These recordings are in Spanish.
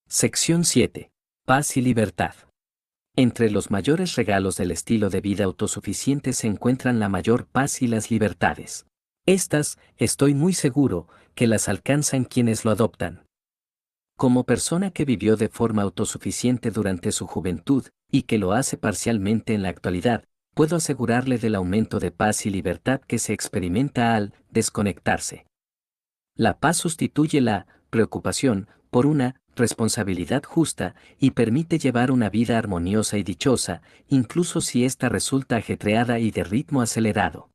Sección 7. Paz y libertad. Entre los mayores regalos del estilo de vida autosuficiente se encuentran la mayor paz y las libertades. Estas, estoy muy seguro, que las alcanzan quienes lo adoptan. Como persona que vivió de forma autosuficiente durante su juventud, y que lo hace parcialmente en la actualidad, puedo asegurarle del aumento de paz y libertad que se experimenta al desconectarse. La paz sustituye la preocupación por una responsabilidad justa y permite llevar una vida armoniosa y dichosa, incluso si ésta resulta ajetreada y de ritmo acelerado.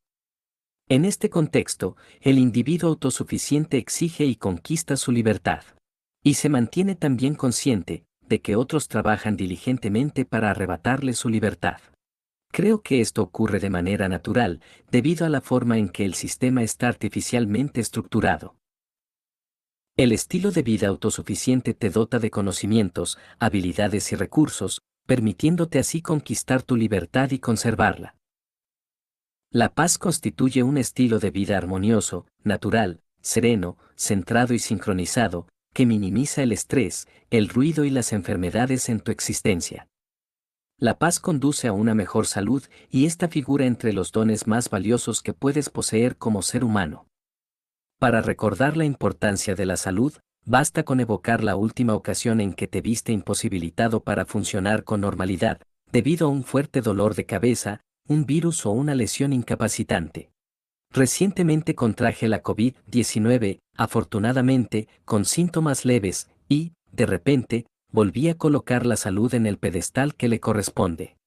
En este contexto, el individuo autosuficiente exige y conquista su libertad. Y se mantiene también consciente de que otros trabajan diligentemente para arrebatarle su libertad. Creo que esto ocurre de manera natural, debido a la forma en que el sistema está artificialmente estructurado. El estilo de vida autosuficiente te dota de conocimientos, habilidades y recursos, permitiéndote así conquistar tu libertad y conservarla. La paz constituye un estilo de vida armonioso, natural, sereno, centrado y sincronizado, que minimiza el estrés, el ruido y las enfermedades en tu existencia. La paz conduce a una mejor salud y esta figura entre los dones más valiosos que puedes poseer como ser humano. Para recordar la importancia de la salud, basta con evocar la última ocasión en que te viste imposibilitado para funcionar con normalidad, debido a un fuerte dolor de cabeza, un virus o una lesión incapacitante. Recientemente contraje la COVID-19, afortunadamente, con síntomas leves, y, de repente, volví a colocar la salud en el pedestal que le corresponde.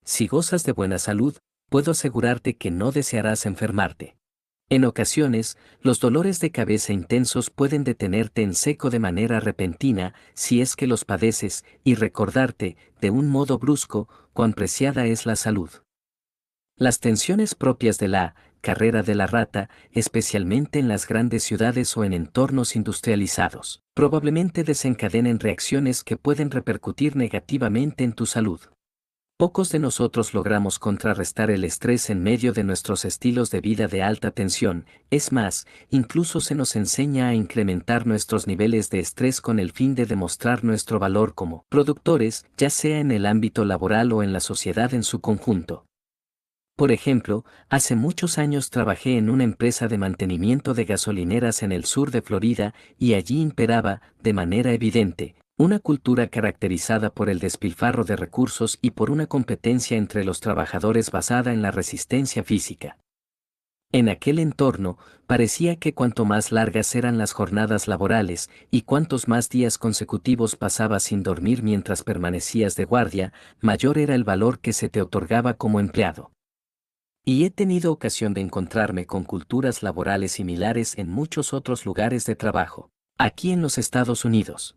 Si gozas de buena salud, puedo asegurarte que no desearás enfermarte. En ocasiones, los dolores de cabeza intensos pueden detenerte en seco de manera repentina si es que los padeces y recordarte, de un modo brusco, cuán preciada es la salud. Las tensiones propias de la carrera de la rata, especialmente en las grandes ciudades o en entornos industrializados, probablemente desencadenen reacciones que pueden repercutir negativamente en tu salud. Pocos de nosotros logramos contrarrestar el estrés en medio de nuestros estilos de vida de alta tensión, es más, incluso se nos enseña a incrementar nuestros niveles de estrés con el fin de demostrar nuestro valor como productores, ya sea en el ámbito laboral o en la sociedad en su conjunto. Por ejemplo, hace muchos años trabajé en una empresa de mantenimiento de gasolineras en el sur de Florida y allí imperaba, de manera evidente, una cultura caracterizada por el despilfarro de recursos y por una competencia entre los trabajadores basada en la resistencia física. En aquel entorno, parecía que cuanto más largas eran las jornadas laborales y cuantos más días consecutivos pasabas sin dormir mientras permanecías de guardia, mayor era el valor que se te otorgaba como empleado. Y he tenido ocasión de encontrarme con culturas laborales similares en muchos otros lugares de trabajo, aquí en los Estados Unidos.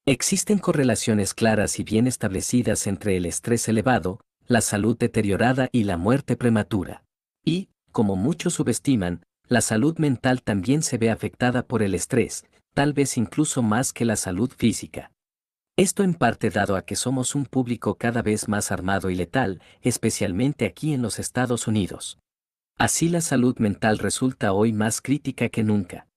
Existen correlaciones claras y bien establecidas entre el estrés elevado, la salud deteriorada y la muerte prematura. Y, como muchos subestiman, la salud mental también se ve afectada por el estrés, tal vez incluso más que la salud física. Esto en parte dado a que somos un público cada vez más armado y letal, especialmente aquí en los Estados Unidos. Así la salud mental resulta hoy más crítica que nunca.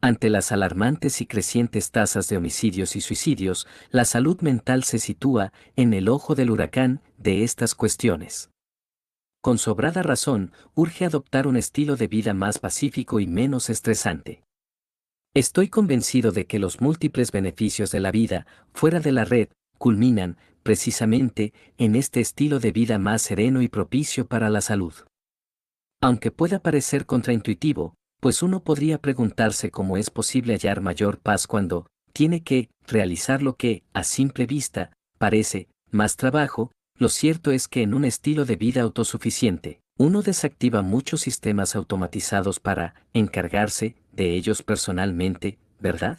Ante las alarmantes y crecientes tasas de homicidios y suicidios, la salud mental se sitúa en el ojo del huracán de estas cuestiones. Con sobrada razón, urge adoptar un estilo de vida más pacífico y menos estresante. Estoy convencido de que los múltiples beneficios de la vida, fuera de la red, culminan, precisamente, en este estilo de vida más sereno y propicio para la salud. Aunque pueda parecer contraintuitivo, pues uno podría preguntarse cómo es posible hallar mayor paz cuando tiene que realizar lo que, a simple vista, parece más trabajo. Lo cierto es que en un estilo de vida autosuficiente, uno desactiva muchos sistemas automatizados para encargarse de ellos personalmente, ¿verdad?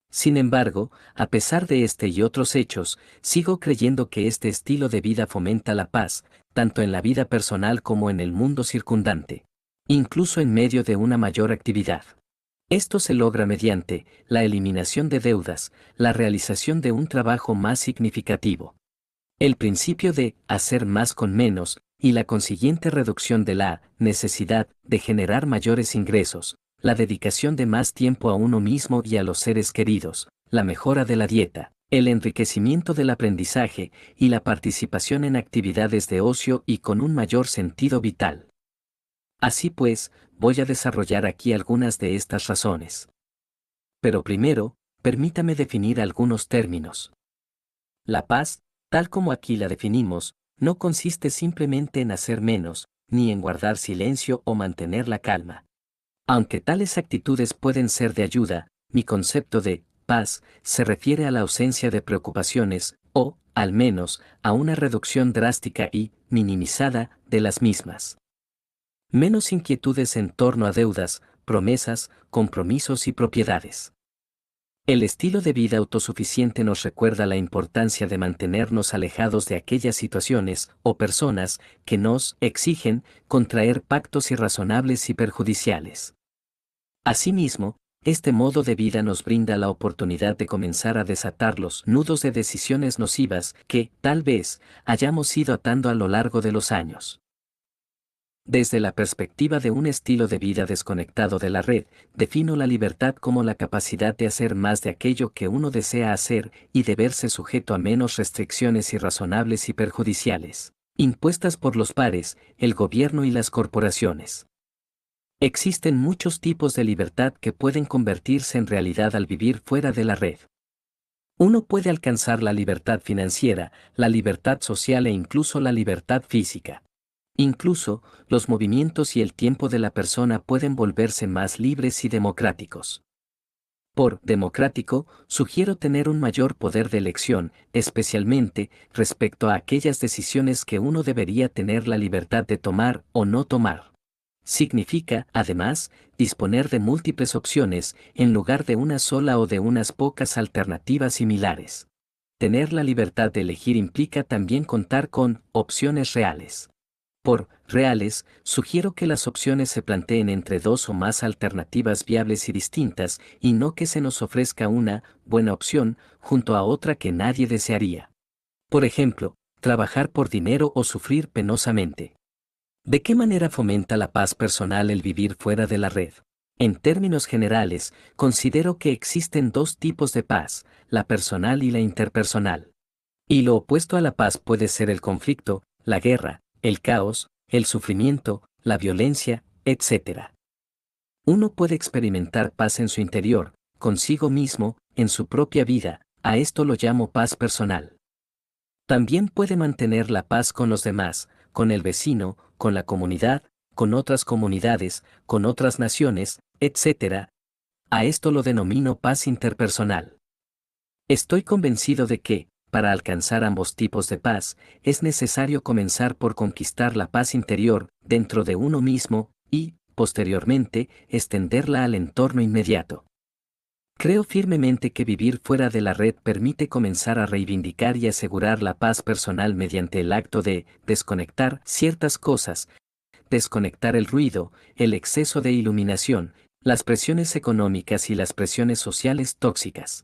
Sin embargo, a pesar de este y otros hechos, sigo creyendo que este estilo de vida fomenta la paz, tanto en la vida personal como en el mundo circundante, incluso en medio de una mayor actividad. Esto se logra mediante la eliminación de deudas, la realización de un trabajo más significativo, el principio de hacer más con menos, y la consiguiente reducción de la necesidad de generar mayores ingresos, la dedicación de más tiempo a uno mismo y a los seres queridos, la mejora de la dieta, el enriquecimiento del aprendizaje y la participación en actividades de ocio y con un mayor sentido vital. Así pues, voy a desarrollar aquí algunas de estas razones. Pero primero, permítame definir algunos términos. La paz, tal como aquí la definimos, no consiste simplemente en hacer menos, ni en guardar silencio o mantener la calma. Aunque tales actitudes pueden ser de ayuda, mi concepto de paz se refiere a la ausencia de preocupaciones, o, al menos, a una reducción drástica y minimizada de las mismas. Menos inquietudes en torno a deudas, promesas, compromisos y propiedades. El estilo de vida autosuficiente nos recuerda la importancia de mantenernos alejados de aquellas situaciones o personas que nos exigen contraer pactos irrazonables y perjudiciales. Asimismo, este modo de vida nos brinda la oportunidad de comenzar a desatar los nudos de decisiones nocivas que, tal vez, hayamos ido atando a lo largo de los años. Desde la perspectiva de un estilo de vida desconectado de la red, defino la libertad como la capacidad de hacer más de aquello que uno desea hacer y de verse sujeto a menos restricciones irrazonables y perjudiciales, impuestas por los pares, el gobierno y las corporaciones. Existen muchos tipos de libertad que pueden convertirse en realidad al vivir fuera de la red. Uno puede alcanzar la libertad financiera, la libertad social e incluso la libertad física. Incluso, los movimientos y el tiempo de la persona pueden volverse más libres y democráticos. Por democrático, sugiero tener un mayor poder de elección, especialmente respecto a aquellas decisiones que uno debería tener la libertad de tomar o no tomar. Significa, además, disponer de múltiples opciones, en lugar de una sola o de unas pocas alternativas similares. Tener la libertad de elegir implica también contar con opciones reales. Por reales, sugiero que las opciones se planteen entre dos o más alternativas viables y distintas, y no que se nos ofrezca una buena opción junto a otra que nadie desearía. Por ejemplo, trabajar por dinero o sufrir penosamente. ¿De qué manera fomenta la paz personal el vivir fuera de la red? En términos generales, considero que existen dos tipos de paz, la personal y la interpersonal. Y lo opuesto a la paz puede ser el conflicto, la guerra, el caos, el sufrimiento, la violencia, etc. Uno puede experimentar paz en su interior, consigo mismo, en su propia vida, a esto lo llamo paz personal. También puede mantener la paz con los demás, con el vecino, con la comunidad, con otras comunidades, con otras naciones, etc. A esto lo denomino paz interpersonal. Estoy convencido de que, para alcanzar ambos tipos de paz, es necesario comenzar por conquistar la paz interior dentro de uno mismo y, posteriormente, extenderla al entorno inmediato. Creo firmemente que vivir fuera de la red permite comenzar a reivindicar y asegurar la paz personal mediante el acto de desconectar ciertas cosas, desconectar el ruido, el exceso de iluminación, las presiones económicas y las presiones sociales tóxicas.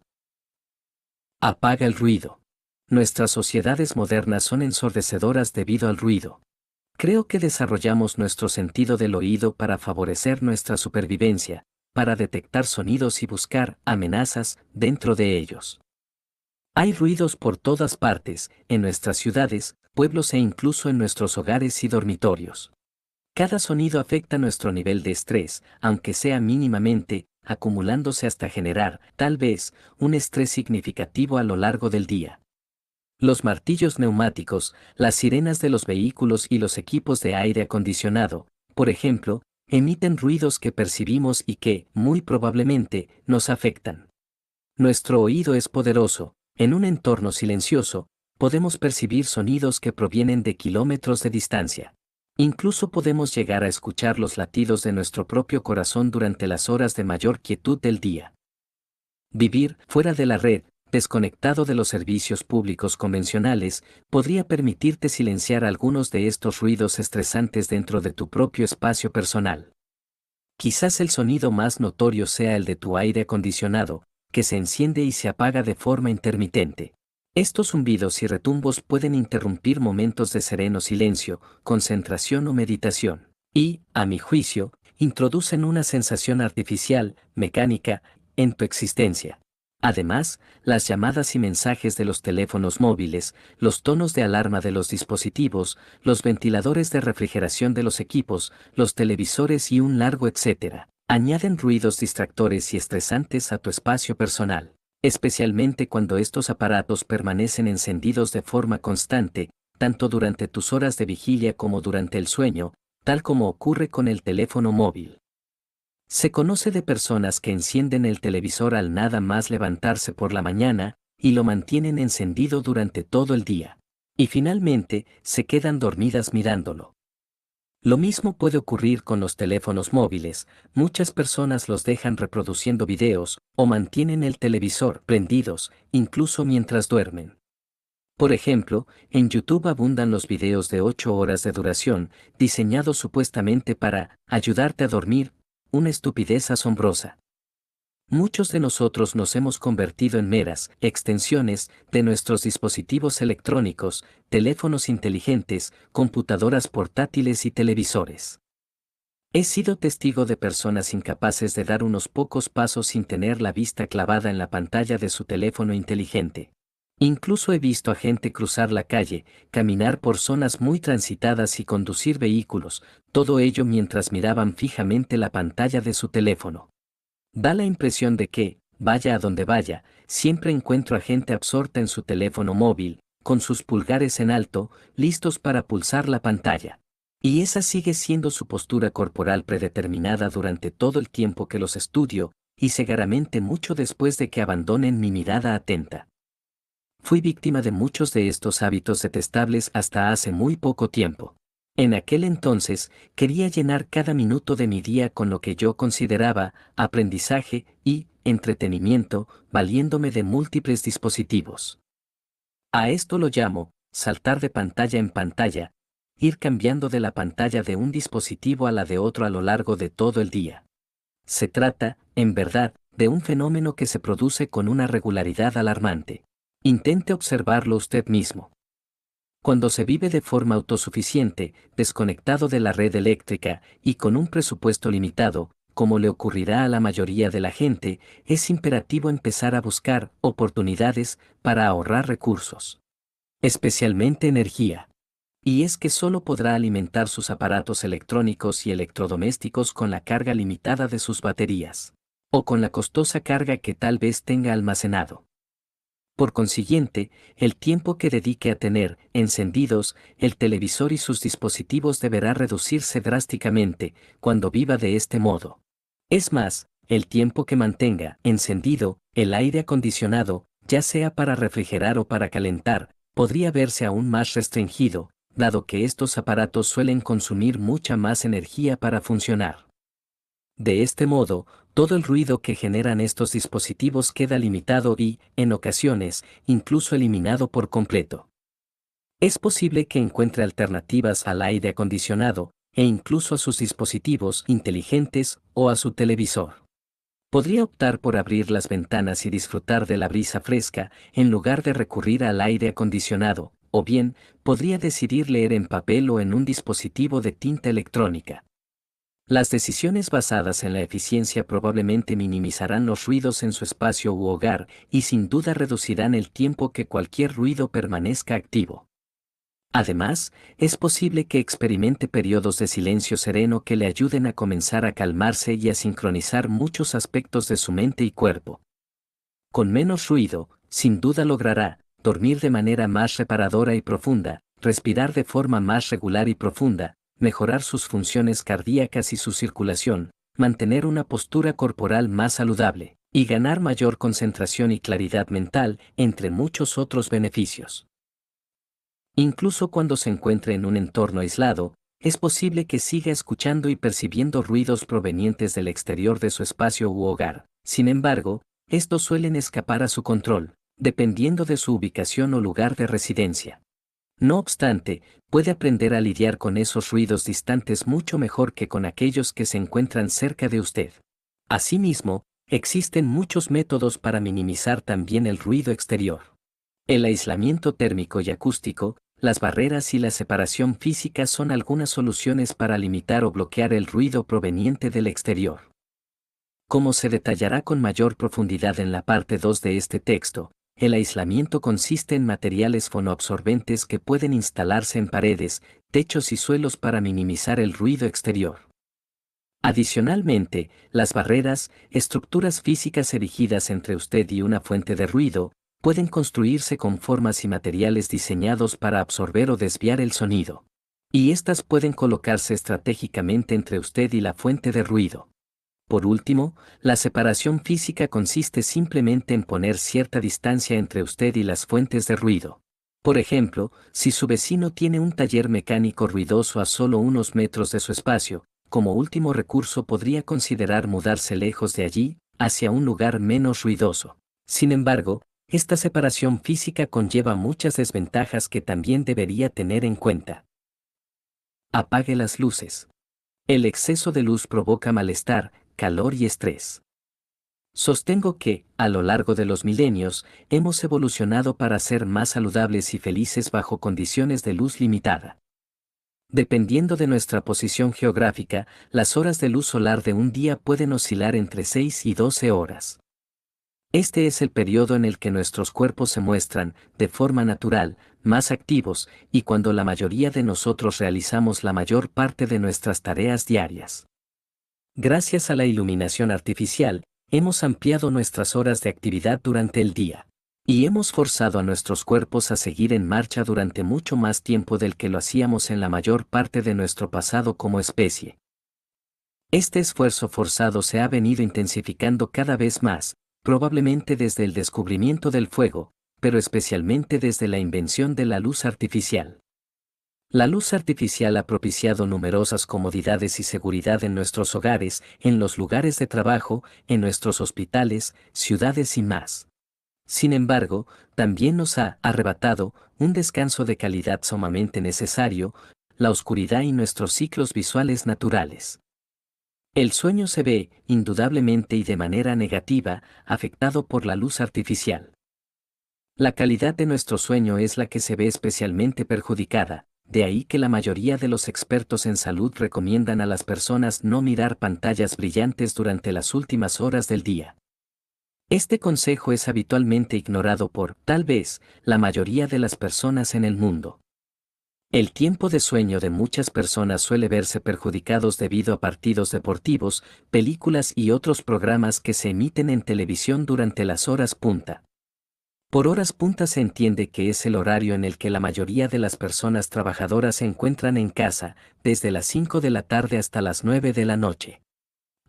Apaga el ruido. Nuestras sociedades modernas son ensordecedoras debido al ruido. Creo que desarrollamos nuestro sentido del oído para favorecer nuestra supervivencia, para detectar sonidos y buscar amenazas dentro de ellos. Hay ruidos por todas partes, en nuestras ciudades, pueblos e incluso en nuestros hogares y dormitorios. Cada sonido afecta nuestro nivel de estrés, aunque sea mínimamente, acumulándose hasta generar, tal vez, un estrés significativo a lo largo del día. Los martillos neumáticos, las sirenas de los vehículos y los equipos de aire acondicionado, por ejemplo, emiten ruidos que percibimos y que, muy probablemente, nos afectan. Nuestro oído es poderoso. En un entorno silencioso, podemos percibir sonidos que provienen de kilómetros de distancia. Incluso podemos llegar a escuchar los latidos de nuestro propio corazón durante las horas de mayor quietud del día. Vivir fuera de la red, desconectado de los servicios públicos convencionales, podría permitirte silenciar algunos de estos ruidos estresantes dentro de tu propio espacio personal. Quizás el sonido más notorio sea el de tu aire acondicionado, que se enciende y se apaga de forma intermitente. Estos zumbidos y retumbos pueden interrumpir momentos de sereno silencio, concentración o meditación, y, a mi juicio, introducen una sensación artificial, mecánica, en tu existencia. Además, las llamadas y mensajes de los teléfonos móviles, los tonos de alarma de los dispositivos, los ventiladores de refrigeración de los equipos, los televisores y un largo etcétera, añaden ruidos distractores y estresantes a tu espacio personal, especialmente cuando estos aparatos permanecen encendidos de forma constante, tanto durante tus horas de vigilia como durante el sueño, tal como ocurre con el teléfono móvil. Se conoce de personas que encienden el televisor al nada más levantarse por la mañana, y lo mantienen encendido durante todo el día. Y finalmente, se quedan dormidas mirándolo. Lo mismo puede ocurrir con los teléfonos móviles, muchas personas los dejan reproduciendo videos, o mantienen el televisor prendidos, incluso mientras duermen. Por ejemplo, en YouTube abundan los videos de 8 horas de duración, diseñados supuestamente para ayudarte a dormir, una estupidez asombrosa. Muchos de nosotros nos hemos convertido en meras extensiones de nuestros dispositivos electrónicos, teléfonos inteligentes, computadoras portátiles y televisores. He sido testigo de personas incapaces de dar unos pocos pasos sin tener la vista clavada en la pantalla de su teléfono inteligente. Incluso he visto a gente cruzar la calle, caminar por zonas muy transitadas y conducir vehículos, todo ello mientras miraban fijamente la pantalla de su teléfono. Da la impresión de que, vaya a donde vaya, siempre encuentro a gente absorta en su teléfono móvil, con sus pulgares en alto, listos para pulsar la pantalla. Y esa sigue siendo su postura corporal predeterminada durante todo el tiempo que los estudio, y segaramente mucho después de que abandonen mi mirada atenta. Fui víctima de muchos de estos hábitos detestables hasta hace muy poco tiempo. En aquel entonces, quería llenar cada minuto de mi día con lo que yo consideraba aprendizaje y entretenimiento, valiéndome de múltiples dispositivos. A esto lo llamo saltar de pantalla en pantalla, ir cambiando de la pantalla de un dispositivo a la de otro a lo largo de todo el día. Se trata, en verdad, de un fenómeno que se produce con una regularidad alarmante. Intente observarlo usted mismo. Cuando se vive de forma autosuficiente, desconectado de la red eléctrica y con un presupuesto limitado, como le ocurrirá a la mayoría de la gente, es imperativo empezar a buscar oportunidades para ahorrar recursos, especialmente energía. Y es que solo podrá alimentar sus aparatos electrónicos y electrodomésticos con la carga limitada de sus baterías, o con la costosa carga que tal vez tenga almacenado. Por consiguiente, el tiempo que dedique a tener encendidos el televisor y sus dispositivos deberá reducirse drásticamente cuando viva de este modo. Es más, el tiempo que mantenga encendido el aire acondicionado, ya sea para refrigerar o para calentar, podría verse aún más restringido, dado que estos aparatos suelen consumir mucha más energía para funcionar. De este modo, todo el ruido que generan estos dispositivos queda limitado y, en ocasiones, incluso eliminado por completo. Es posible que encuentre alternativas al aire acondicionado, e incluso a sus dispositivos inteligentes o a su televisor. Podría optar por abrir las ventanas y disfrutar de la brisa fresca, en lugar de recurrir al aire acondicionado, o bien, podría decidir leer en papel o en un dispositivo de tinta electrónica. Las decisiones basadas en la eficiencia probablemente minimizarán los ruidos en su espacio u hogar y sin duda reducirán el tiempo que cualquier ruido permanezca activo. Además, es posible que experimente periodos de silencio sereno que le ayuden a comenzar a calmarse y a sincronizar muchos aspectos de su mente y cuerpo. Con menos ruido, sin duda logrará dormir de manera más reparadora y profunda, respirar de forma más regular y profunda, mejorar sus funciones cardíacas y su circulación, mantener una postura corporal más saludable, y ganar mayor concentración y claridad mental, entre muchos otros beneficios. Incluso cuando se encuentre en un entorno aislado, es posible que siga escuchando y percibiendo ruidos provenientes del exterior de su espacio u hogar. Sin embargo, estos suelen escapar a su control, dependiendo de su ubicación o lugar de residencia. No obstante, puede aprender a lidiar con esos ruidos distantes mucho mejor que con aquellos que se encuentran cerca de usted. Asimismo, existen muchos métodos para minimizar también el ruido exterior. El aislamiento térmico y acústico, las barreras y la separación física son algunas soluciones para limitar o bloquear el ruido proveniente del exterior. Como se detallará con mayor profundidad en la parte 2 de este texto, el aislamiento consiste en materiales fonoabsorbentes que pueden instalarse en paredes, techos y suelos para minimizar el ruido exterior. Adicionalmente, las barreras, estructuras físicas erigidas entre usted y una fuente de ruido, pueden construirse con formas y materiales diseñados para absorber o desviar el sonido. Y estas pueden colocarse estratégicamente entre usted y la fuente de ruido. Por último, la separación física consiste simplemente en poner cierta distancia entre usted y las fuentes de ruido. Por ejemplo, si su vecino tiene un taller mecánico ruidoso a solo unos metros de su espacio, como último recurso podría considerar mudarse lejos de allí, hacia un lugar menos ruidoso. Sin embargo, esta separación física conlleva muchas desventajas que también debería tener en cuenta. Apague las luces. El exceso de luz provoca malestar, calor y estrés. Sostengo que, a lo largo de los milenios, hemos evolucionado para ser más saludables y felices bajo condiciones de luz limitada. Dependiendo de nuestra posición geográfica, las horas de luz solar de un día pueden oscilar entre 6 y 12 horas. Este es el periodo en el que nuestros cuerpos se muestran, de forma natural, más activos, y cuando la mayoría de nosotros realizamos la mayor parte de nuestras tareas diarias. Gracias a la iluminación artificial, hemos ampliado nuestras horas de actividad durante el día. Y hemos forzado a nuestros cuerpos a seguir en marcha durante mucho más tiempo del que lo hacíamos en la mayor parte de nuestro pasado como especie. Este esfuerzo forzado se ha venido intensificando cada vez más, probablemente desde el descubrimiento del fuego, pero especialmente desde la invención de la luz artificial. La luz artificial ha propiciado numerosas comodidades y seguridad en nuestros hogares, en los lugares de trabajo, en nuestros hospitales, ciudades y más. Sin embargo, también nos ha arrebatado un descanso de calidad sumamente necesario, la oscuridad y nuestros ciclos visuales naturales. El sueño se ve, indudablemente y de manera negativa, afectado por la luz artificial. La calidad de nuestro sueño es la que se ve especialmente perjudicada. De ahí que la mayoría de los expertos en salud recomiendan a las personas no mirar pantallas brillantes durante las últimas horas del día. Este consejo es habitualmente ignorado por, tal vez, la mayoría de las personas en el mundo. El tiempo de sueño de muchas personas suele verse perjudicados debido a partidos deportivos, películas y otros programas que se emiten en televisión durante las horas punta. Por horas punta se entiende que es el horario en el que la mayoría de las personas trabajadoras se encuentran en casa, desde las 5 de la tarde hasta las 9 de la noche.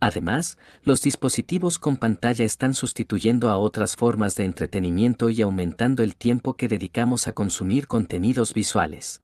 Además, los dispositivos con pantalla están sustituyendo a otras formas de entretenimiento y aumentando el tiempo que dedicamos a consumir contenidos visuales.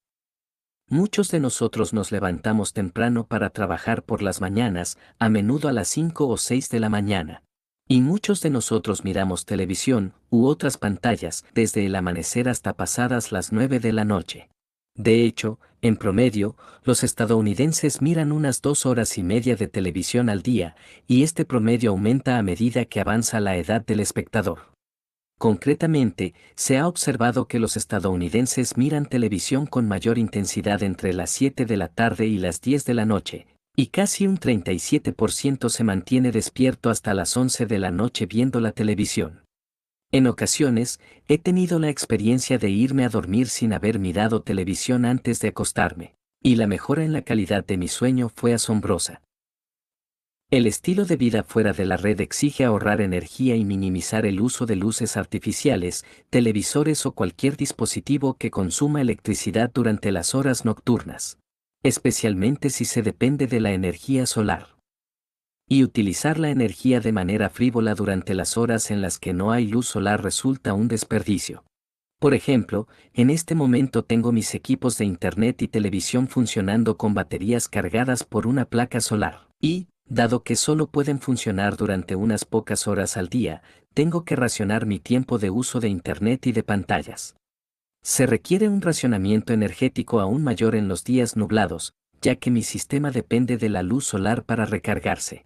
Muchos de nosotros nos levantamos temprano para trabajar por las mañanas, a menudo a las 5 o 6 de la mañana. Y muchos de nosotros miramos televisión u otras pantallas desde el amanecer hasta pasadas las 9 de la noche. De hecho, en promedio, los estadounidenses miran unas 2 horas y media de televisión al día, y este promedio aumenta a medida que avanza la edad del espectador. Concretamente, se ha observado que los estadounidenses miran televisión con mayor intensidad entre las 7 de la tarde y las 10 de la noche, y casi un 37% se mantiene despierto hasta las 11 de la noche viendo la televisión. En ocasiones, he tenido la experiencia de irme a dormir sin haber mirado televisión antes de acostarme, y la mejora en la calidad de mi sueño fue asombrosa. El estilo de vida fuera de la red exige ahorrar energía y minimizar el uso de luces artificiales, televisores o cualquier dispositivo que consuma electricidad durante las horas nocturnas, especialmente si se depende de la energía solar. Y utilizar la energía de manera frívola durante las horas en las que no hay luz solar resulta un desperdicio. Por ejemplo, en este momento tengo mis equipos de internet y televisión funcionando con baterías cargadas por una placa solar, y, dado que solo pueden funcionar durante unas pocas horas al día, tengo que racionar mi tiempo de uso de internet y de pantallas. Se requiere un racionamiento energético aún mayor en los días nublados, ya que mi sistema depende de la luz solar para recargarse.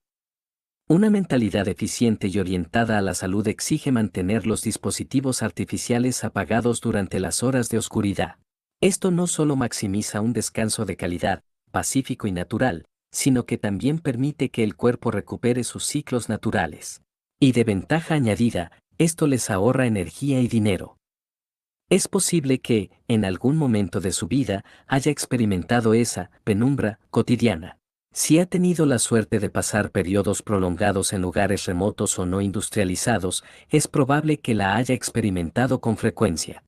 Una mentalidad eficiente y orientada a la salud exige mantener los dispositivos artificiales apagados durante las horas de oscuridad. Esto no solo maximiza un descanso de calidad, pacífico y natural, sino que también permite que el cuerpo recupere sus ciclos naturales. Y de ventaja añadida, esto les ahorra energía y dinero. Es posible que, en algún momento de su vida, haya experimentado esa penumbra cotidiana. Si ha tenido la suerte de pasar periodos prolongados en lugares remotos o no industrializados, es probable que la haya experimentado con frecuencia.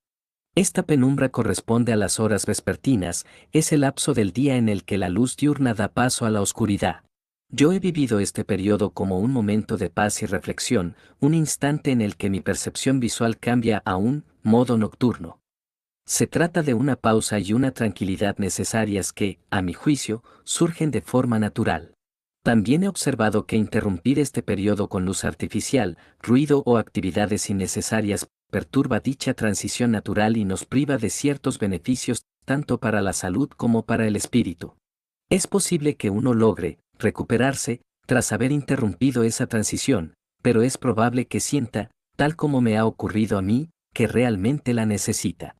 Esta penumbra corresponde a las horas vespertinas, es el lapso del día en el que la luz diurna da paso a la oscuridad. Yo he vivido este periodo como un momento de paz y reflexión, un instante en el que mi percepción visual cambia a un modo nocturno. Se trata de una pausa y una tranquilidad necesarias que, a mi juicio, surgen de forma natural. También he observado que interrumpir este periodo con luz artificial, ruido o actividades innecesarias perturba dicha transición natural y nos priva de ciertos beneficios tanto para la salud como para el espíritu. Es posible que uno logre recuperarse tras haber interrumpido esa transición, pero es probable que sienta, tal como me ha ocurrido a mí, que realmente la necesita.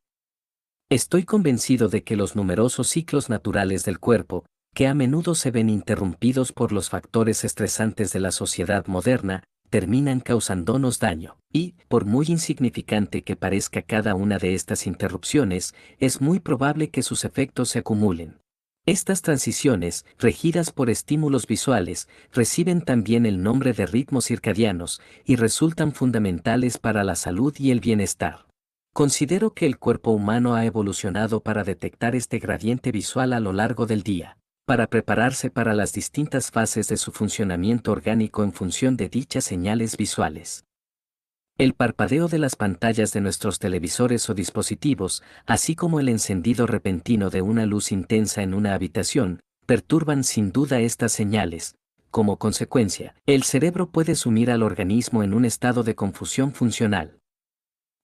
Estoy convencido de que los numerosos ciclos naturales del cuerpo, que a menudo se ven interrumpidos por los factores estresantes de la sociedad moderna, terminan causándonos daño, y, por muy insignificante que parezca cada una de estas interrupciones, es muy probable que sus efectos se acumulen. Estas transiciones, regidas por estímulos visuales, reciben también el nombre de ritmos circadianos, y resultan fundamentales para la salud y el bienestar. Considero que el cuerpo humano ha evolucionado para detectar este gradiente visual a lo largo del día, para prepararse para las distintas fases de su funcionamiento orgánico en función de dichas señales visuales. El parpadeo de las pantallas de nuestros televisores o dispositivos, así como el encendido repentino de una luz intensa en una habitación, perturban sin duda estas señales. Como consecuencia, el cerebro puede sumir al organismo en un estado de confusión funcional.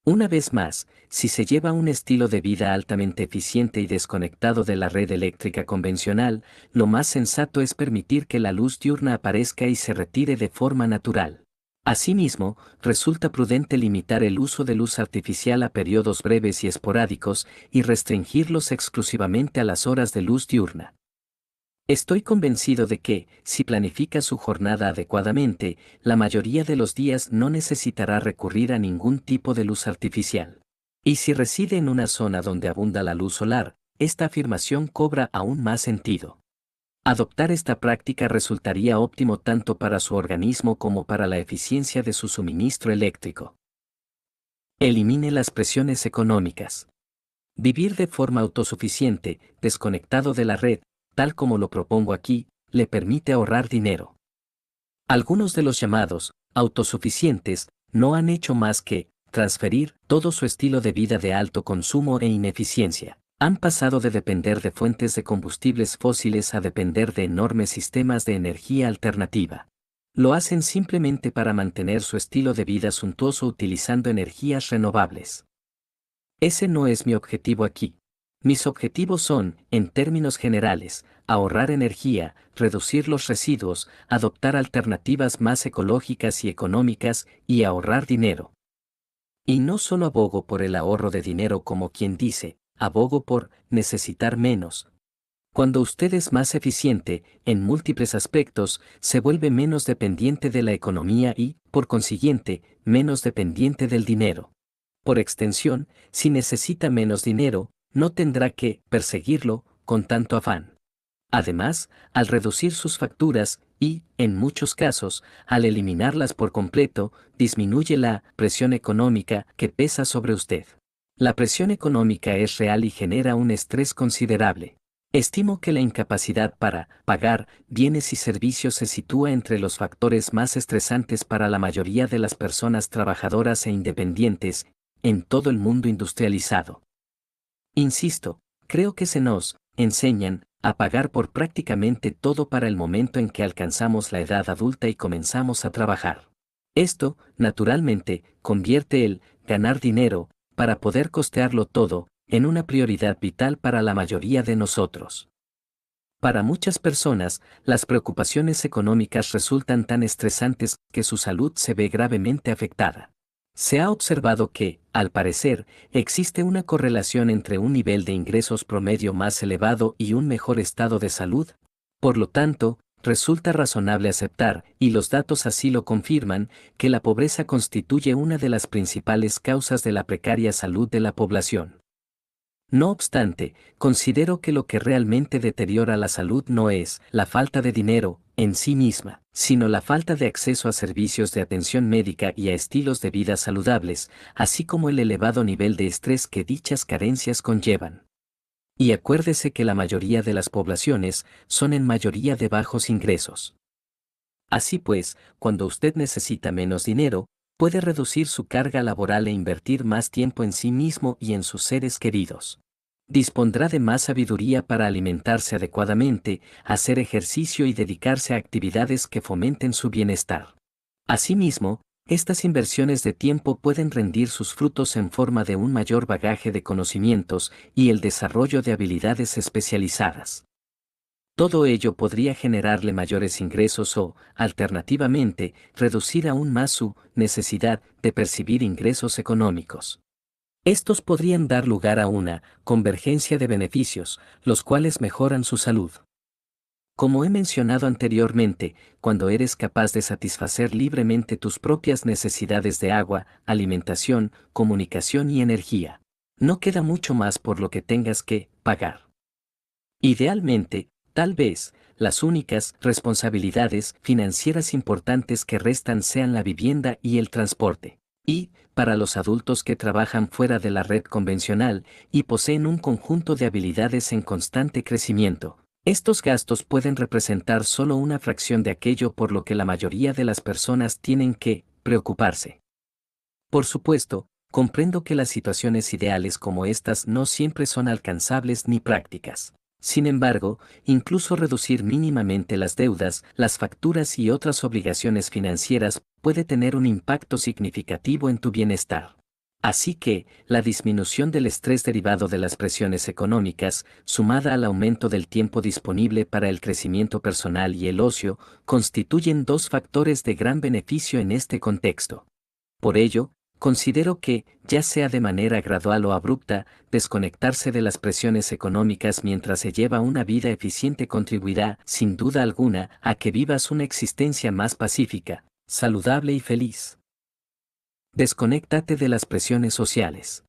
Una vez más, si se lleva un estilo de vida altamente eficiente y desconectado de la red eléctrica convencional, lo más sensato es permitir que la luz diurna aparezca y se retire de forma natural. Asimismo, resulta prudente limitar el uso de luz artificial a periodos breves y esporádicos y restringirlos exclusivamente a las horas de luz diurna. Estoy convencido de que, si planifica su jornada adecuadamente, la mayoría de los días no necesitará recurrir a ningún tipo de luz artificial. Y si reside en una zona donde abunda la luz solar, esta afirmación cobra aún más sentido. Adoptar esta práctica resultaría óptimo tanto para su organismo como para la eficiencia de su suministro eléctrico. Elimine las presiones económicas. Vivir de forma autosuficiente, desconectado de la red, tal como lo propongo aquí, le permite ahorrar dinero. Algunos de los llamados autosuficientes no han hecho más que transferir todo su estilo de vida de alto consumo e ineficiencia. Han pasado de depender de fuentes de combustibles fósiles a depender de enormes sistemas de energía alternativa. Lo hacen simplemente para mantener su estilo de vida suntuoso utilizando energías renovables. Ese no es mi objetivo aquí. Mis objetivos son, en términos generales, ahorrar energía, reducir los residuos, adoptar alternativas más ecológicas y económicas y ahorrar dinero. Y no solo abogo por el ahorro de dinero como quien dice, abogo por necesitar menos. Cuando usted es más eficiente, en múltiples aspectos, se vuelve menos dependiente de la economía y, por consiguiente, menos dependiente del dinero. Por extensión, si necesita menos dinero, no tendrá que perseguirlo con tanto afán. Además, al reducir sus facturas y, en muchos casos, al eliminarlas por completo, disminuye la presión económica que pesa sobre usted. La presión económica es real y genera un estrés considerable. Estimo que la incapacidad para pagar bienes y servicios se sitúa entre los factores más estresantes para la mayoría de las personas trabajadoras e independientes en todo el mundo industrializado. Insisto, creo que se nos enseñan a pagar por prácticamente todo para el momento en que alcanzamos la edad adulta y comenzamos a trabajar. Esto, naturalmente, convierte el ganar dinero, para poder costearlo todo, en una prioridad vital para la mayoría de nosotros. Para muchas personas, las preocupaciones económicas resultan tan estresantes que su salud se ve gravemente afectada. Se ha observado que, al parecer, existe una correlación entre un nivel de ingresos promedio más elevado y un mejor estado de salud. Por lo tanto, resulta razonable aceptar, y los datos así lo confirman, que la pobreza constituye una de las principales causas de la precaria salud de la población. No obstante, considero que lo que realmente deteriora la salud no es la falta de dinero en sí misma, sino la falta de acceso a servicios de atención médica y a estilos de vida saludables, así como el elevado nivel de estrés que dichas carencias conllevan. Y acuérdese que la mayoría de las poblaciones son en mayoría de bajos ingresos. Así pues, cuando usted necesita menos dinero, puede reducir su carga laboral e invertir más tiempo en sí mismo y en sus seres queridos. Dispondrá de más sabiduría para alimentarse adecuadamente, hacer ejercicio y dedicarse a actividades que fomenten su bienestar. Asimismo, estas inversiones de tiempo pueden rendir sus frutos en forma de un mayor bagaje de conocimientos y el desarrollo de habilidades especializadas. Todo ello podría generarle mayores ingresos o, alternativamente, reducir aún más su necesidad de percibir ingresos económicos. Estos podrían dar lugar a una convergencia de beneficios, los cuales mejoran su salud. Como he mencionado anteriormente, cuando eres capaz de satisfacer libremente tus propias necesidades de agua, alimentación, comunicación y energía, no queda mucho más por lo que tengas que pagar. Idealmente, tal vez, las únicas responsabilidades financieras importantes que restan sean la vivienda y el transporte. Y, para los adultos que trabajan fuera de la red convencional y poseen un conjunto de habilidades en constante crecimiento, estos gastos pueden representar solo una fracción de aquello por lo que la mayoría de las personas tienen que preocuparse. Por supuesto, comprendo que las situaciones ideales como estas no siempre son alcanzables ni prácticas. Sin embargo, incluso reducir mínimamente las deudas, las facturas y otras obligaciones financieras puede tener un impacto significativo en tu bienestar. Así que, la disminución del estrés derivado de las presiones económicas, sumada al aumento del tiempo disponible para el crecimiento personal y el ocio, constituyen dos factores de gran beneficio en este contexto. Por ello, considero que, ya sea de manera gradual o abrupta, desconectarse de las presiones económicas mientras se lleva una vida eficiente contribuirá, sin duda alguna, a que vivas una existencia más pacífica, saludable y feliz. Desconéctate de las presiones sociales.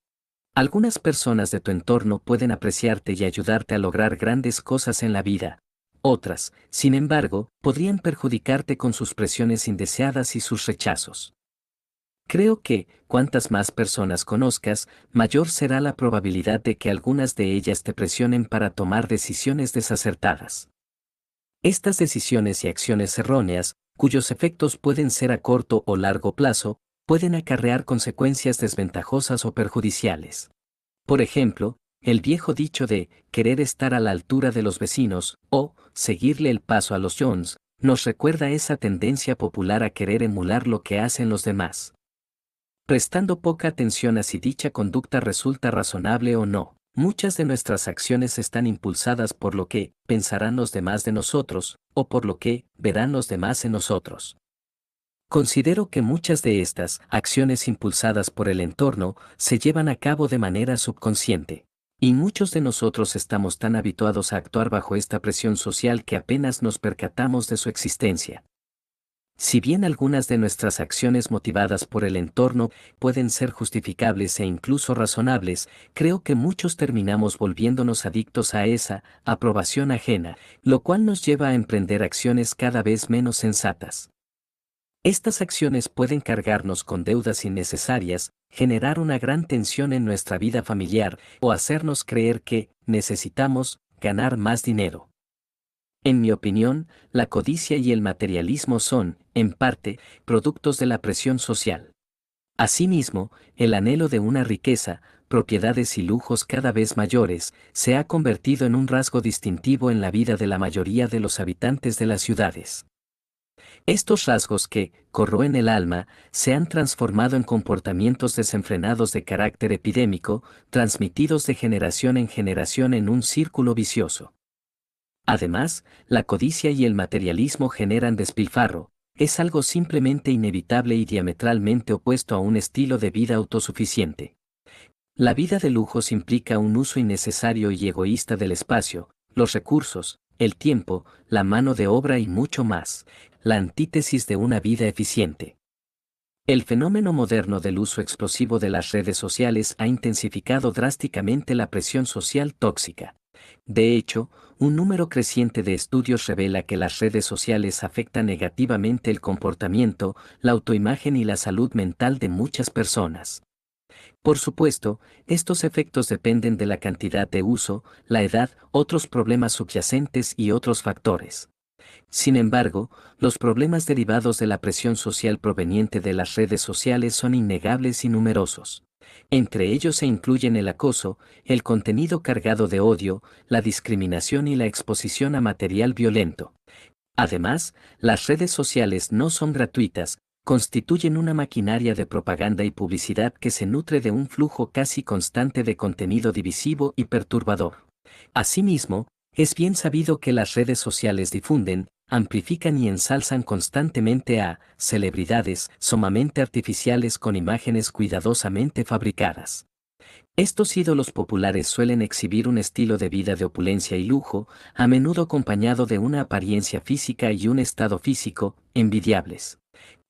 Algunas personas de tu entorno pueden apreciarte y ayudarte a lograr grandes cosas en la vida. Otras, sin embargo, podrían perjudicarte con sus presiones indeseadas y sus rechazos. Creo que, cuantas más personas conozcas, mayor será la probabilidad de que algunas de ellas te presionen para tomar decisiones desacertadas. Estas decisiones y acciones erróneas, cuyos efectos pueden ser a corto o largo plazo, pueden acarrear consecuencias desventajosas o perjudiciales. Por ejemplo, el viejo dicho de querer estar a la altura de los vecinos o seguirle el paso a los Jones, nos recuerda esa tendencia popular a querer emular lo que hacen los demás. Prestando poca atención a si dicha conducta resulta razonable o no, muchas de nuestras acciones están impulsadas por lo que pensarán los demás de nosotros, o por lo que verán los demás en nosotros. Considero que muchas de estas acciones impulsadas por el entorno se llevan a cabo de manera subconsciente. Y muchos de nosotros estamos tan habituados a actuar bajo esta presión social que apenas nos percatamos de su existencia. Si bien algunas de nuestras acciones motivadas por el entorno pueden ser justificables e incluso razonables, creo que muchos terminamos volviéndonos adictos a esa aprobación ajena, lo cual nos lleva a emprender acciones cada vez menos sensatas. Estas acciones pueden cargarnos con deudas innecesarias, generar una gran tensión en nuestra vida familiar o hacernos creer que necesitamos ganar más dinero. En mi opinión, la codicia y el materialismo son, en parte, productos de la presión social. Asimismo, el anhelo de una riqueza, propiedades y lujos cada vez mayores, se ha convertido en un rasgo distintivo en la vida de la mayoría de los habitantes de las ciudades. Estos rasgos que corroen el alma se han transformado en comportamientos desenfrenados de carácter epidémico, transmitidos de generación en generación en un círculo vicioso. Además, la codicia y el materialismo generan despilfarro, es algo simplemente inevitable y diametralmente opuesto a un estilo de vida autosuficiente. La vida de lujos implica un uso innecesario y egoísta del espacio, los recursos, el tiempo, la mano de obra y mucho más, la antítesis de una vida eficiente. El fenómeno moderno del uso explosivo de las redes sociales ha intensificado drásticamente la presión social tóxica. De hecho, un número creciente de estudios revela que las redes sociales afectan negativamente el comportamiento, la autoimagen y la salud mental de muchas personas. Por supuesto, estos efectos dependen de la cantidad de uso, la edad, otros problemas subyacentes y otros factores. Sin embargo, los problemas derivados de la presión social proveniente de las redes sociales son innegables y numerosos. Entre ellos se incluyen el acoso, el contenido cargado de odio, la discriminación y la exposición a material violento. Además, las redes sociales no son gratuitas, constituyen una maquinaria de propaganda y publicidad que se nutre de un flujo casi constante de contenido divisivo y perturbador. Asimismo, es bien sabido que las redes sociales difunden, amplifican y ensalzan constantemente a celebridades sumamente artificiales con imágenes cuidadosamente fabricadas. Estos ídolos populares suelen exhibir un estilo de vida de opulencia y lujo, a menudo acompañado de una apariencia física y un estado físico envidiables.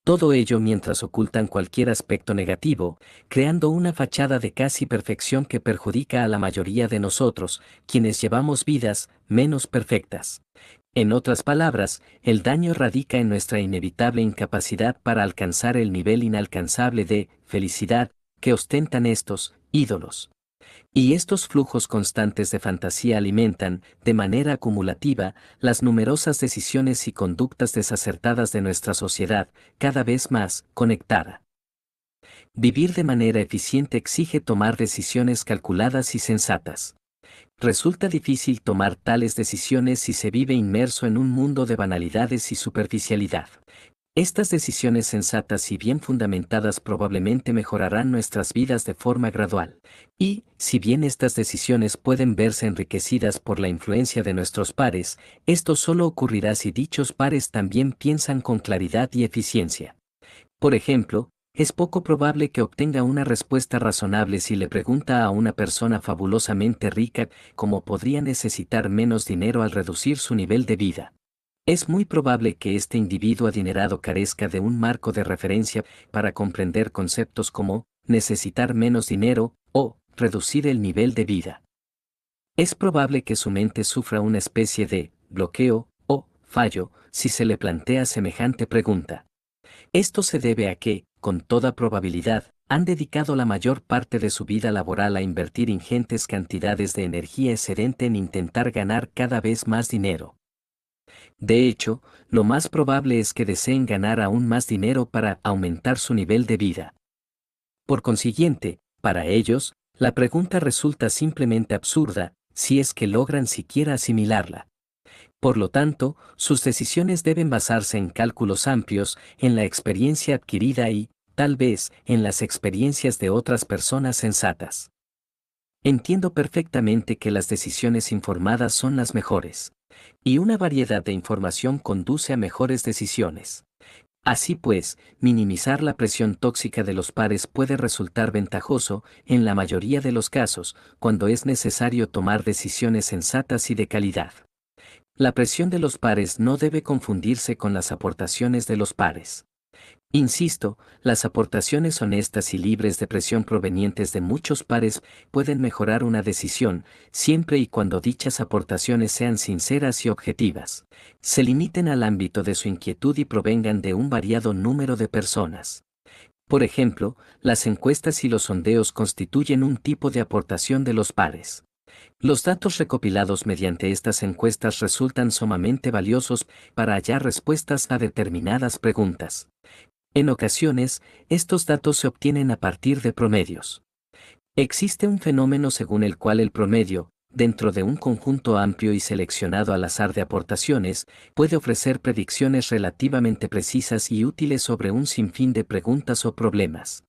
Todo ello mientras ocultan cualquier aspecto negativo, creando una fachada de casi perfección que perjudica a la mayoría de nosotros, quienes llevamos vidas menos perfectas. En otras palabras, el daño radica en nuestra inevitable incapacidad para alcanzar el nivel inalcanzable de felicidad que ostentan estos ídolos. Y estos flujos constantes de fantasía alimentan, de manera acumulativa, las numerosas decisiones y conductas desacertadas de nuestra sociedad, cada vez más conectada. Vivir de manera eficiente exige tomar decisiones calculadas y sensatas. Resulta difícil tomar tales decisiones si se vive inmerso en un mundo de banalidades y superficialidad. Estas decisiones sensatas y bien fundamentadas probablemente mejorarán nuestras vidas de forma gradual. Y, si bien estas decisiones pueden verse enriquecidas por la influencia de nuestros pares, esto solo ocurrirá si dichos pares también piensan con claridad y eficiencia. Por ejemplo, es poco probable que obtenga una respuesta razonable si le pregunta a una persona fabulosamente rica cómo podría necesitar menos dinero al reducir su nivel de vida. Es muy probable que este individuo adinerado carezca de un marco de referencia para comprender conceptos como necesitar menos dinero o reducir el nivel de vida. Es probable que su mente sufra una especie de bloqueo o fallo si se le plantea semejante pregunta. Esto se debe a que, con toda probabilidad, han dedicado la mayor parte de su vida laboral a invertir ingentes cantidades de energía excedente en intentar ganar cada vez más dinero. De hecho, lo más probable es que deseen ganar aún más dinero para aumentar su nivel de vida. Por consiguiente, para ellos, la pregunta resulta simplemente absurda, si es que logran siquiera asimilarla. Por lo tanto, sus decisiones deben basarse en cálculos amplios, en la experiencia adquirida y, tal vez, en las experiencias de otras personas sensatas. Entiendo perfectamente que las decisiones informadas son las mejores. Y una variedad de información conduce a mejores decisiones. Así pues, minimizar la presión tóxica de los pares puede resultar ventajoso, en la mayoría de los casos, cuando es necesario tomar decisiones sensatas y de calidad. La presión de los pares no debe confundirse con las aportaciones de los pares. Insisto, las aportaciones honestas y libres de presión provenientes de muchos pares pueden mejorar una decisión, siempre y cuando dichas aportaciones sean sinceras y objetivas, se limiten al ámbito de su inquietud y provengan de un variado número de personas. Por ejemplo, las encuestas y los sondeos constituyen un tipo de aportación de los pares. Los datos recopilados mediante estas encuestas resultan sumamente valiosos para hallar respuestas a determinadas preguntas. En ocasiones, estos datos se obtienen a partir de promedios. Existe un fenómeno según el cual el promedio, dentro de un conjunto amplio y seleccionado al azar de aportaciones, puede ofrecer predicciones relativamente precisas y útiles sobre un sinfín de preguntas o problemas.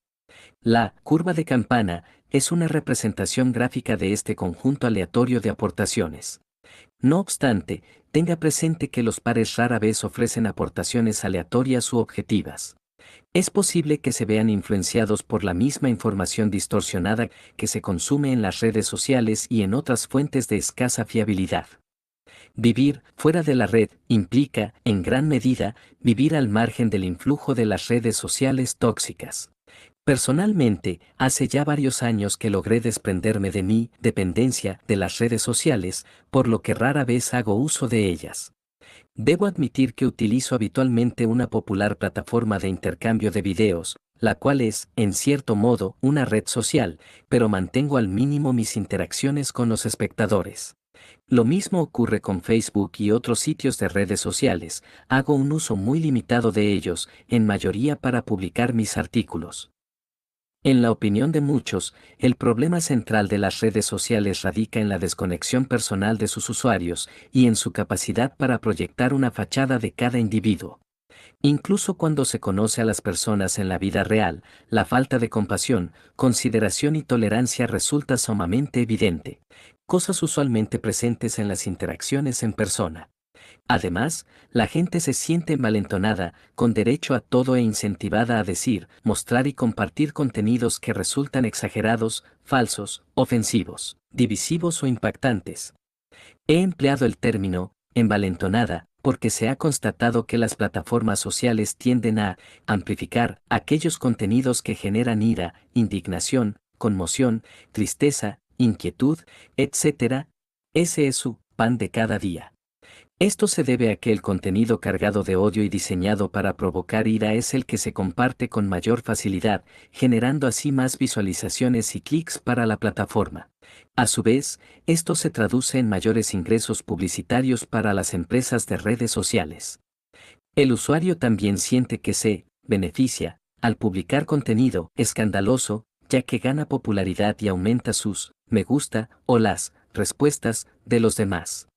La curva de campana es una representación gráfica de este conjunto aleatorio de aportaciones. No obstante, tenga presente que los pares rara vez ofrecen aportaciones aleatorias u objetivas. Es posible que se vean influenciados por la misma información distorsionada que se consume en las redes sociales y en otras fuentes de escasa fiabilidad. Vivir fuera de la red implica, en gran medida, vivir al margen del influjo de las redes sociales tóxicas. Personalmente, hace ya varios años que logré desprenderme de mi dependencia de las redes sociales, por lo que rara vez hago uso de ellas. Debo admitir que utilizo habitualmente una popular plataforma de intercambio de videos, la cual es, en cierto modo, una red social, pero mantengo al mínimo mis interacciones con los espectadores. Lo mismo ocurre con Facebook y otros sitios de redes sociales, hago un uso muy limitado de ellos, en mayoría para publicar mis artículos. En la opinión de muchos, el problema central de las redes sociales radica en la desconexión personal de sus usuarios y en su capacidad para proyectar una fachada de cada individuo. Incluso cuando se conoce a las personas en la vida real, la falta de compasión, consideración y tolerancia resulta sumamente evidente, cosas usualmente presentes en las interacciones en persona. Además, la gente se siente envalentonada, con derecho a todo e incentivada a decir, mostrar y compartir contenidos que resultan exagerados, falsos, ofensivos, divisivos o impactantes. He empleado el término, envalentonada, porque se ha constatado que las plataformas sociales tienden a amplificar aquellos contenidos que generan ira, indignación, conmoción, tristeza, inquietud, etc. Ese es su pan de cada día. Esto se debe a que el contenido cargado de odio y diseñado para provocar ira es el que se comparte con mayor facilidad, generando así más visualizaciones y clics para la plataforma. A su vez, esto se traduce en mayores ingresos publicitarios para las empresas de redes sociales. El usuario también siente que se beneficia al publicar contenido escandaloso, ya que gana popularidad y aumenta sus me gusta o las respuestas de los demás.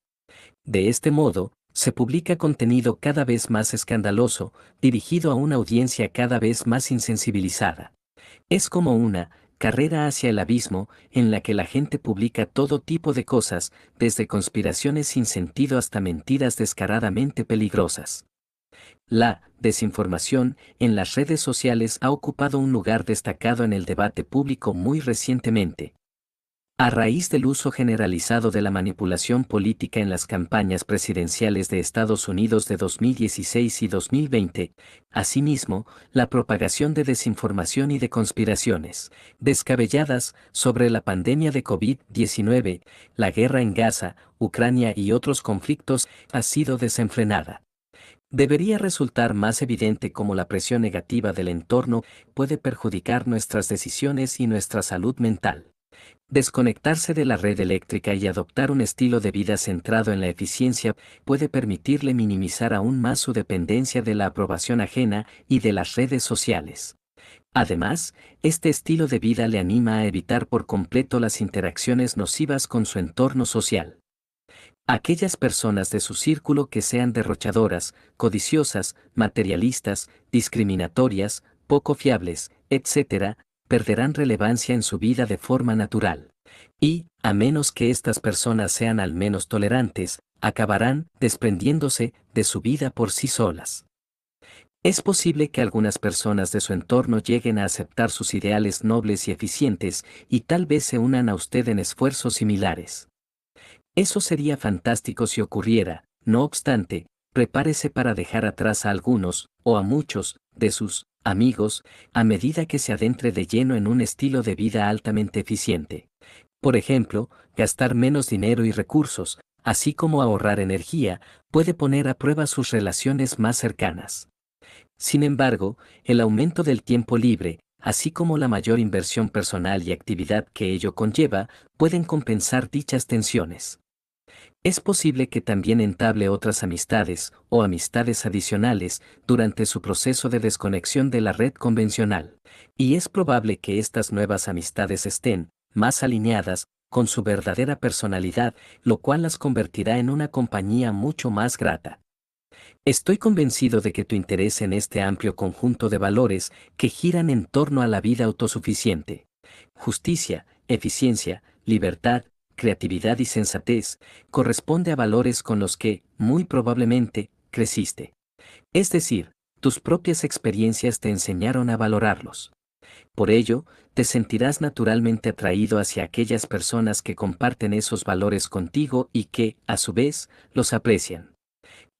De este modo, se publica contenido cada vez más escandaloso, dirigido a una audiencia cada vez más insensibilizada. Es como una carrera hacia el abismo, en la que la gente publica todo tipo de cosas, desde conspiraciones sin sentido hasta mentiras descaradamente peligrosas. La desinformación en las redes sociales ha ocupado un lugar destacado en el debate público muy recientemente. A raíz del uso generalizado de la manipulación política en las campañas presidenciales de Estados Unidos de 2016 y 2020, asimismo, la propagación de desinformación y de conspiraciones descabelladas sobre la pandemia de COVID-19, la guerra en Gaza, Ucrania y otros conflictos ha sido desenfrenada. Debería resultar más evidente cómo la presión negativa del entorno puede perjudicar nuestras decisiones y nuestra salud mental. Desconectarse de la red eléctrica y adoptar un estilo de vida centrado en la eficiencia puede permitirle minimizar aún más su dependencia de la aprobación ajena y de las redes sociales. Además, este estilo de vida le anima a evitar por completo las interacciones nocivas con su entorno social. Aquellas personas de su círculo que sean derrochadoras, codiciosas, materialistas, discriminatorias, poco fiables, etc., perderán relevancia en su vida de forma natural. Y, a menos que estas personas sean al menos tolerantes, acabarán desprendiéndose de su vida por sí solas. Es posible que algunas personas de su entorno lleguen a aceptar sus ideales nobles y eficientes y tal vez se unan a usted en esfuerzos similares. Eso sería fantástico si ocurriera, no obstante, prepárese para dejar atrás a algunos, o a muchos, de sus amigos, a medida que se adentre de lleno en un estilo de vida altamente eficiente. Por ejemplo, gastar menos dinero y recursos, así como ahorrar energía, puede poner a prueba sus relaciones más cercanas. Sin embargo, el aumento del tiempo libre, así como la mayor inversión personal y actividad que ello conlleva, pueden compensar dichas tensiones. Es posible que también entable otras amistades o amistades adicionales durante su proceso de desconexión de la red convencional, y es probable que estas nuevas amistades estén más alineadas con su verdadera personalidad, lo cual las convertirá en una compañía mucho más grata. Estoy convencido de que tu interés en este amplio conjunto de valores que giran en torno a la vida autosuficiente, justicia, eficiencia, libertad, creatividad y sensatez, corresponde a valores con los que, muy probablemente, creciste. Es decir, tus propias experiencias te enseñaron a valorarlos. Por ello, te sentirás naturalmente atraído hacia aquellas personas que comparten esos valores contigo y que, a su vez, los aprecian.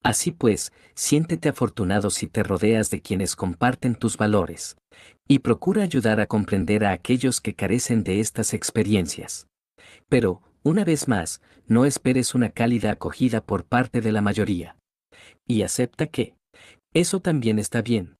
Así pues, siéntete afortunado si te rodeas de quienes comparten tus valores. Y procura ayudar a comprender a aquellos que carecen de estas experiencias. Pero, una vez más, no esperes una cálida acogida por parte de la mayoría. Y acepta que eso también está bien,